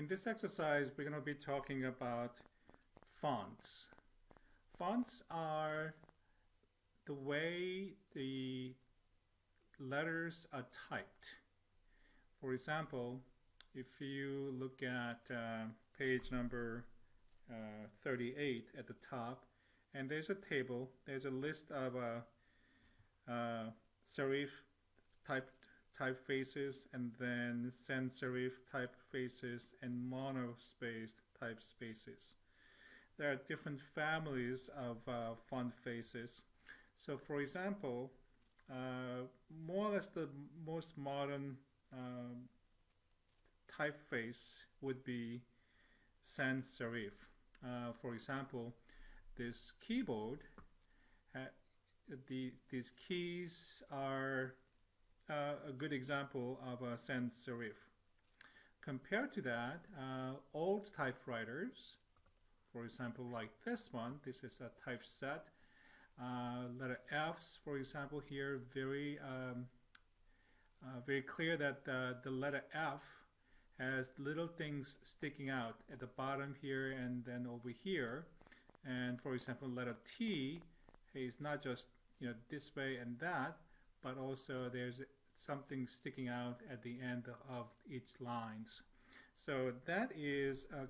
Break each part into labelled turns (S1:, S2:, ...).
S1: In this exercise, we're going to be talking about fonts. Fonts are the way the letters are typed. For example, if you look at page number 38 at the top, and there's a table, there's a list of serif typefaces, and then sans serif typefaces, and monospace typefaces. There are different families of font faces. So for example, more or less the most modern typeface would be sans serif. For example, this keyboard, these keys are a good example of a sans serif. Compared to that, old typewriters, for example, like this one, this is a typeset. Letter F's, for example, here, very clear that the letter F has little things sticking out at the bottom here and then over here. And for example, letter T is not just this way and that, but also there's something sticking out at the end of each lines. So that is a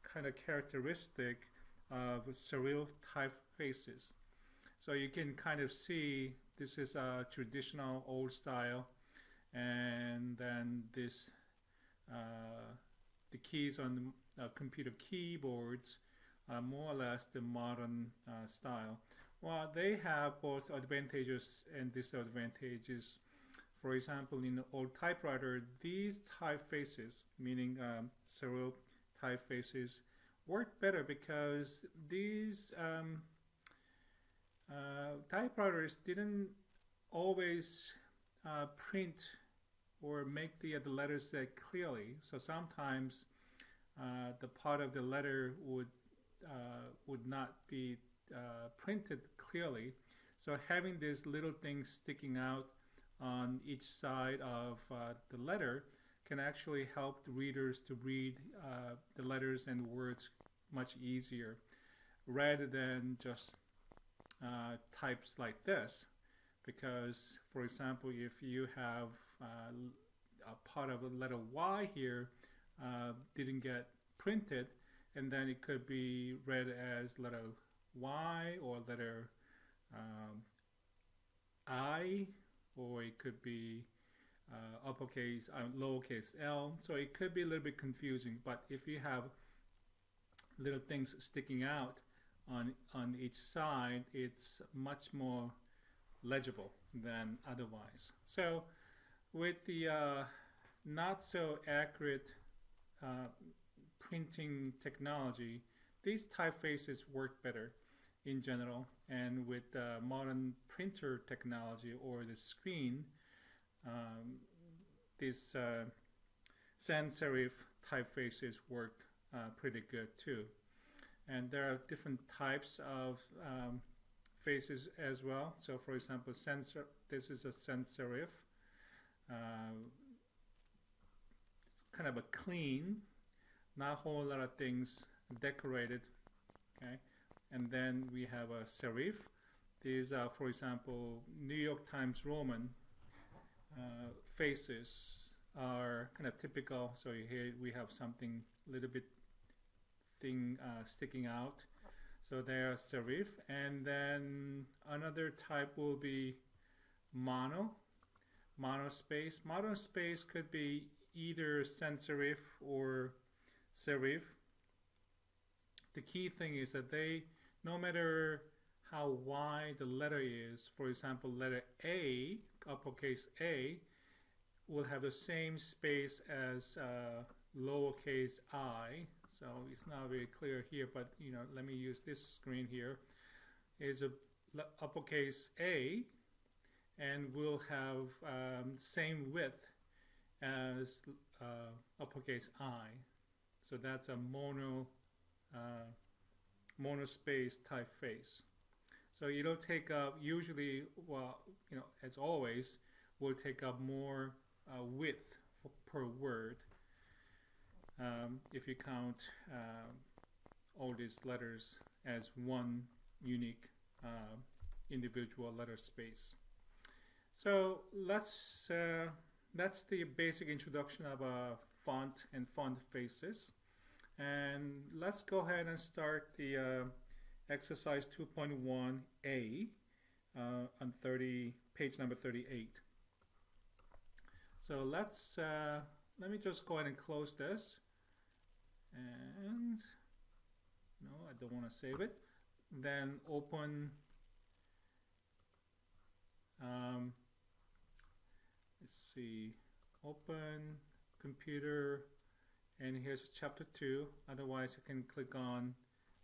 S1: kind of characteristic of serif typefaces. So you can kind of see this is a traditional old style, and then this the keys on the computer keyboards are more or less the modern style. Well, they have both advantages and disadvantages. For example, in the old typewriter, these typefaces, meaning serif typefaces, work better because these typewriters didn't always print or make the letters that clearly. So sometimes the part of the letter would not be printed clearly. So having these little things sticking out on each side of the letter can actually help the readers to read the letters and words much easier, rather than just types like this. Because, for example, if you have a part of the letter Y here didn't get printed, and then it could be read as letter Y or letter I, or it could be uppercase, lowercase l. So it could be a little bit confusing. But if you have little things sticking out on each side, it's much more legible than otherwise. So with the not so accurate printing technology, these typefaces work better in general, and with modern printer technology or the screen, these sans serif typefaces worked pretty good too. And there are different types of faces as well. So for example, this is a sans serif. It's kind of a clean, not a whole lot of things decorated. Okay, and then we have a serif. These are, for example, New York Times Roman faces are kind of typical. So here we have something a little bit thing sticking out. So they are serif. And then another type will be monospace. Monospace could be either sans serif or serif. The key thing is that they, no matter how wide the letter is, for example, letter A, uppercase A, will have the same space as lowercase I. So it's not very clear here, but let me use this screen here. Is a uppercase A, and will have same width as uppercase I. So that's a monospace typeface. So it'll take up usually, well, as always, will take up more width per word. if you count all these letters as one unique individual letter space. So that's the basic introduction of a font and font faces. And let's go ahead and start the exercise 2.1a on page number 38. So let me just go ahead and close this. And no, I don't want to save it. Then open let's see, open computer, and here's chapter 2. Otherwise you can click on,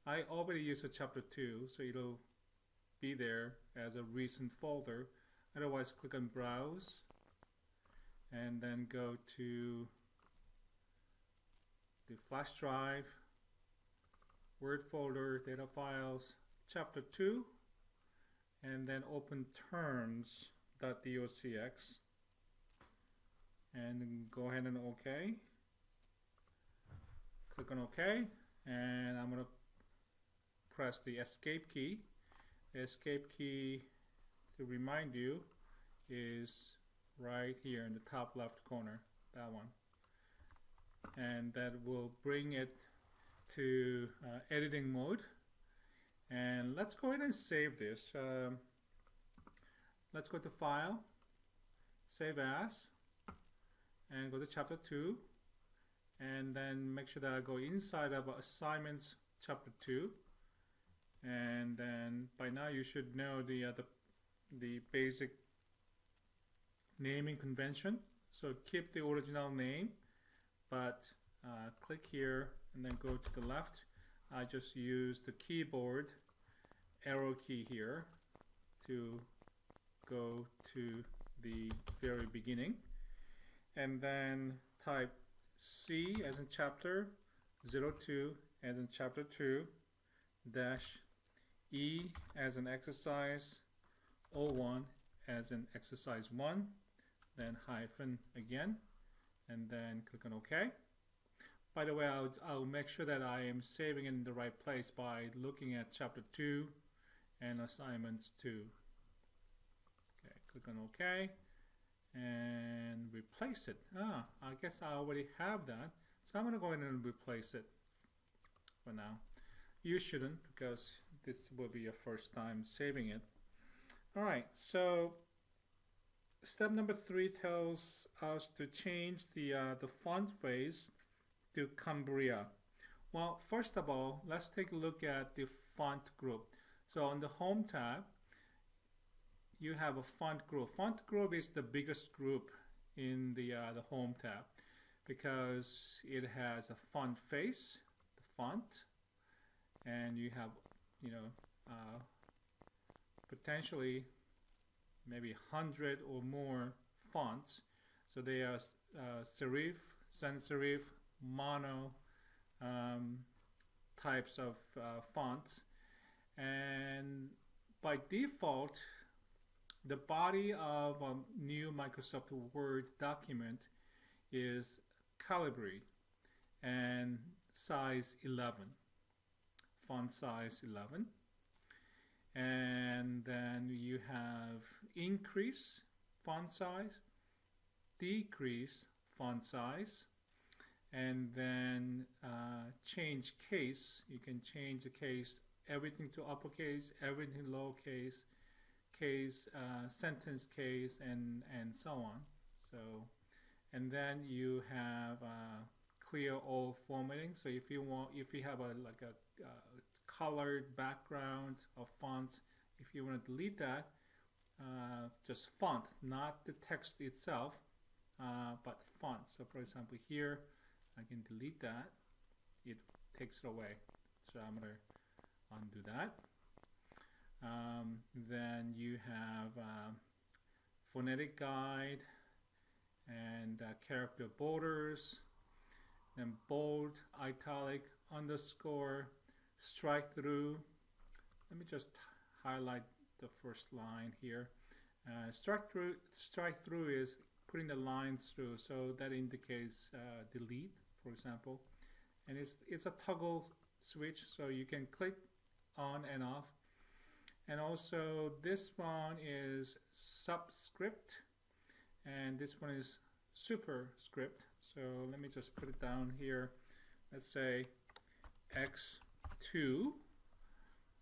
S1: I already used a chapter 2, so it'll be there as a recent folder. Otherwise click on browse and then go to the flash drive, Word folder, data files, chapter 2, and then open terms.docx and go ahead and OK. Click on OK, and I'm going to press the escape key. The escape key, to remind you, is right here in the top left corner, that one. And that will bring it to editing mode. And let's go ahead and save this. Let's go to File, Save As, and go to Chapter 2, and then make sure that I go inside of Assignments Chapter 2. And then by now you should know the basic naming convention. So keep the original name, but click here and then go to the left. I just use the keyboard arrow key here to go to the very beginning, and then type C as in chapter 02 as in chapter 2 dash E as in exercise 01 as in exercise 1, then hyphen again, and then click on OK. By the way, I'll make sure that I am saving in the right place by looking at chapter 2 and assignments 2. Okay, click on OK and replace it. I guess I already have that, so I'm going to go ahead and replace it for now. You shouldn't, because this will be your first time saving it. Alright, so step number 3 tells us to change the font face to Cambria. Well, first of all, let's take a look at the font group. So on the Home tab, you have a font group. Font group is the biggest group in the Home tab because it has a font face, the font, and you have, potentially maybe 100 or more fonts. So they are serif, sans serif, mono types of fonts, and by default the body of a new Microsoft Word document is Calibri and size 11, font size 11. And then you have increase font size, decrease font size, and then change case. You can change the case, everything to uppercase, everything to lowercase, case, sentence case, and so on. So, and then you have clear all formatting. So if you have a colored background of fonts, if you want to delete that, just font, not the text itself, but font. So for example here, I can delete that. It takes it away. So I'm going to undo that. Then you have phonetic guide and character borders, then bold, italic, underscore, strike through. Let me just highlight the first line here. Strike through is putting the lines through, so that indicates delete, for example. And it's a toggle switch, so you can click on and off. And also this one is subscript, and this one is superscript. So let me just put it down here. Let's say X2,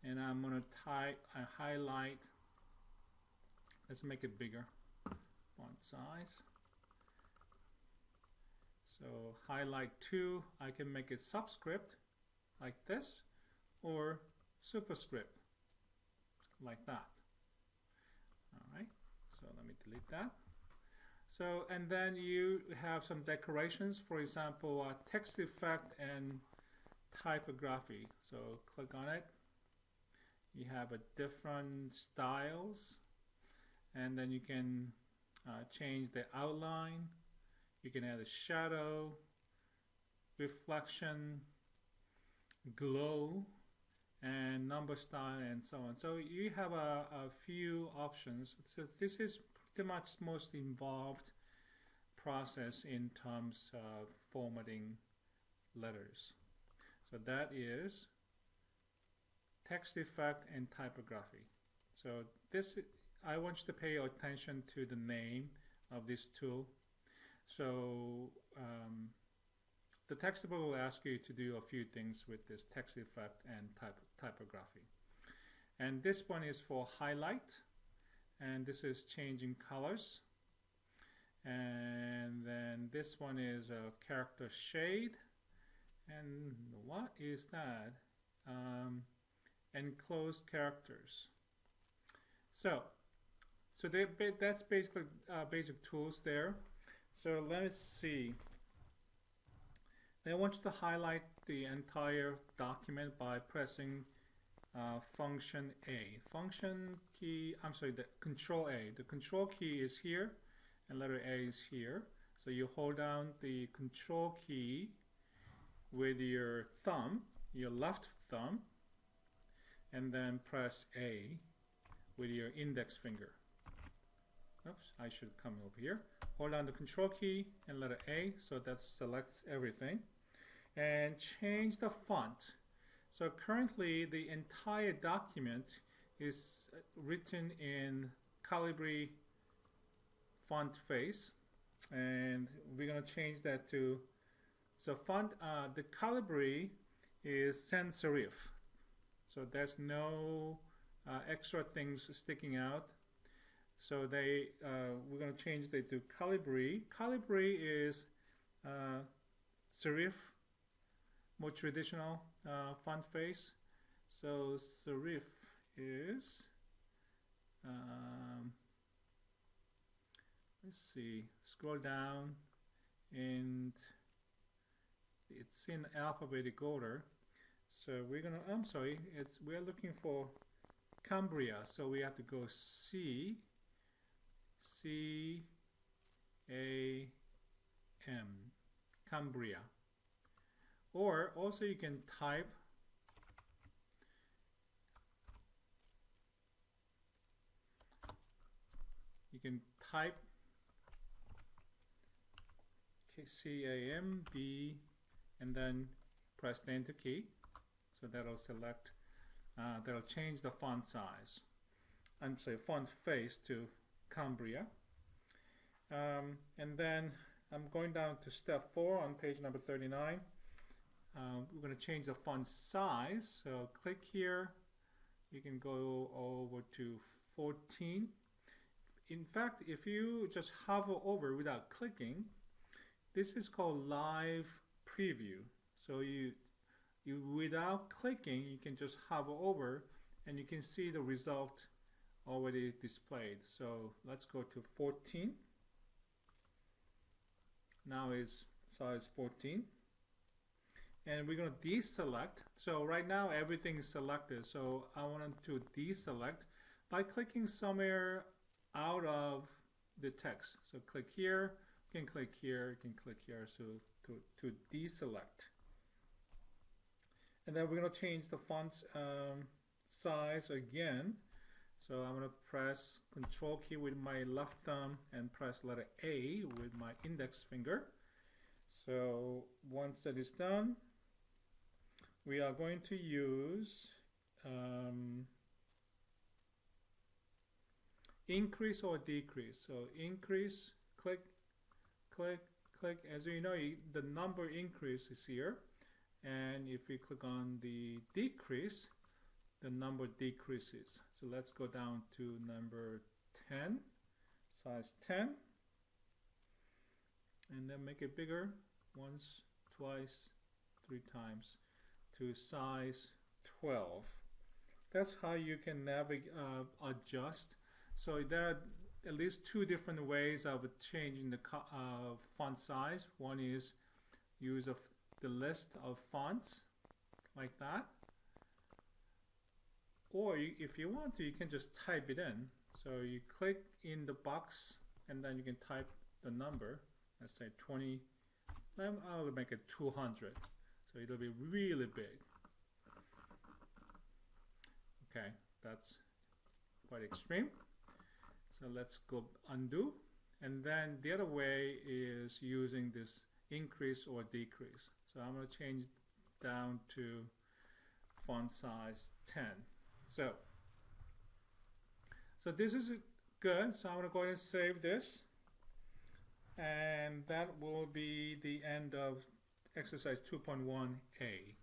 S1: and I'm going to highlight. Let's make it bigger, font size. So highlight 2, I can make it subscript like this, or superscript like that. Alright, so let me delete that. So, and then you have some decorations, for example, text effect and typography. So click on it. You have a different styles, and then you can change the outline. You can add a shadow, reflection, glow, and number style, and so on. So you have a few options. So this is pretty much most involved process in terms of formatting letters. So that is text effect and typography. So this, I want you to pay attention to the name of this tool. So the textbook will ask you to do a few things with this text effect and typography. And this one is for highlight, and this is changing colors. And then this one is a character shade. And what is that? Enclosed characters. So that's basically basic tools there. So let's see. I want you to highlight the entire document by pressing function A. Function key, I'm sorry, the control A. The control key is here and letter A is here. So you hold down the control key with your thumb, your left thumb, and then press A with your index finger. Oops, I should come over here. Hold down the control key and letter A, so that selects everything. And change the font. So currently the entire document is written in Calibri font face, and we're going to change that to, so font, the Calibri is sans serif. So there's no extra things sticking out. So we're going to change that to Calibri. Calibri is serif, more traditional font face. So serif is, let's see, scroll down, and it's in alphabetic order. So we're gonna, I'm sorry, we're looking for Cambria, so we have to go C A M, Cambria. Or also you can type C-A-M-B and then press the enter key. So that'll select, that'll change the font size. I'm sorry, font face to Cambria. And then I'm going down to step 4 on page number 39. We're going to change the font size. So click here. You can go over to 14. In fact, if you just hover over without clicking, this is called live preview. So you without clicking, you can just hover over and you can see the result already displayed. So let's go to 14. Now is size 14. And we're going to deselect. So right now everything is selected. So I want to deselect by clicking somewhere out of the text. So click here, you can click here, you can click here, so to deselect. And then we're going to change the font size again. So I'm going to press Control key with my left thumb and press letter A with my index finger. So once that is done, we are going to use increase or decrease. So increase, click, click, click. As you know, the number increase is here, and if we click on the decrease, the number decreases. So let's go down to number 10, size 10, and then make it bigger once, twice, 3 times to size 12. That's how you can navigate, adjust. So there are at least 2 different ways of changing the font size. One is use the list of fonts like that, or if you want to, you can just type it in. So you click in the box and then you can type the number. Let's say 20. I'll make it 200. So it'll be really big. Okay, that's quite extreme. So let's go undo. And then the other way is using this increase or decrease. So I'm going to change down to font size 10. So this is good. So I'm going to go ahead and save this. And that will be the end of exercise 2.1a.